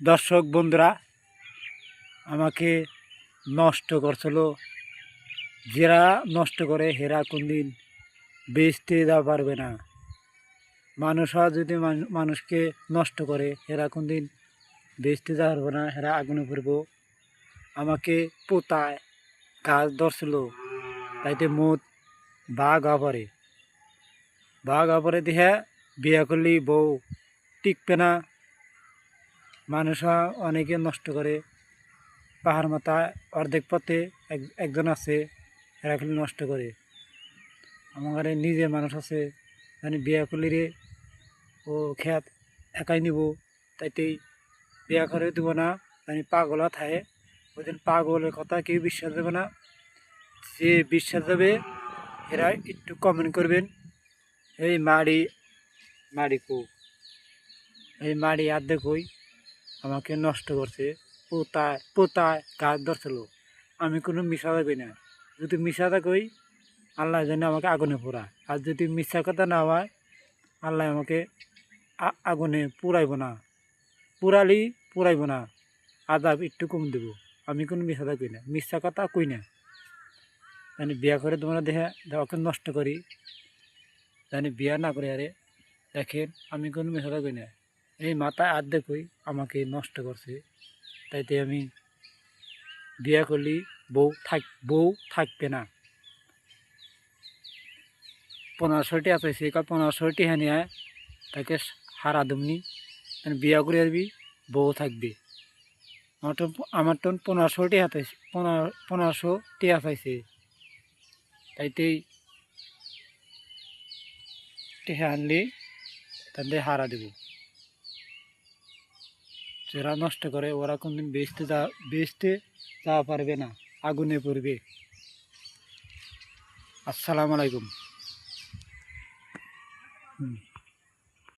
দর্শক বন্ধুরা আমাকে নষ্ট করছিল, যারা নষ্ট করে হেরা কোনদিন বেচতে দেওয়া পারবে না। মানুষরা যদি মানুষকে নষ্ট করে হেরা কোনদিন বেচতে দেওয়া পারবে না, হেরা আগুনে পড়ব। আমাকে পোতায় গাছ ধরছিল, তাইতে মুদ বাঘ আপারে দেখে বিয়া করলে বউ টিকবে না। মানুষরা অনেকে নষ্ট করে, পাহাড় মাথায় অর্ধেক পথে একজন আছে, এরা খালি নষ্ট করে। আমার নিজে মানুষ আছে, মানে বিয়া করলে রে ও খেত একাই নিব, তাইতেই বিয়া করে দেবো না। মানে পাগলা থাকে, ওই দিন পাগলের কথা কেউ বিশ্বাস দেবে না। যে বিশ্বাস দেবে এরা একটু কমেন্ট করবেন, এই মাড়ি কো, এই মাড়ি আর্ধেক হই আমাকে নষ্ট করছে। পোতায় গাছ ধরছিল। আমি কোনো মিশা যাবি না, যদি মিশা থাকই আল্লাহ যেন আমাকে আগুনে পোড়া, আর যদি মিশা কথা না হয় আল্লাহ আমাকে আগুনে পুরাইব না, আদাব একটু কম দেবো। আমি কোনো মিশা থাকবি না, মিশা কথা কই না। জানি বিয়া করে তোমরা ওকে নষ্ট করি, জানি বিয়া না করে। আরে দেখেন আমি কোনো মিশা থাকবি না, এই মাথায় আর্ধেকই আমাকে নষ্ট করছে। তাইতে আমি বিয়া করলি বউ থাকবে না। 1500টি আছে, 1500টি হানিয়ে তাকে হারা দমনি বিয়া করে আসবি, বউ থাকবে। আমার তো 1500টি হাতে 1500টি আসাইছে, তাইতেই টেহা আনলে তাদের হারা দেব। যারা নষ্ট করে ওরা কোনদিন বেচতে যাওয়া পারবে না, আগুনে পড়বে। আসসালামু আলাইকুম।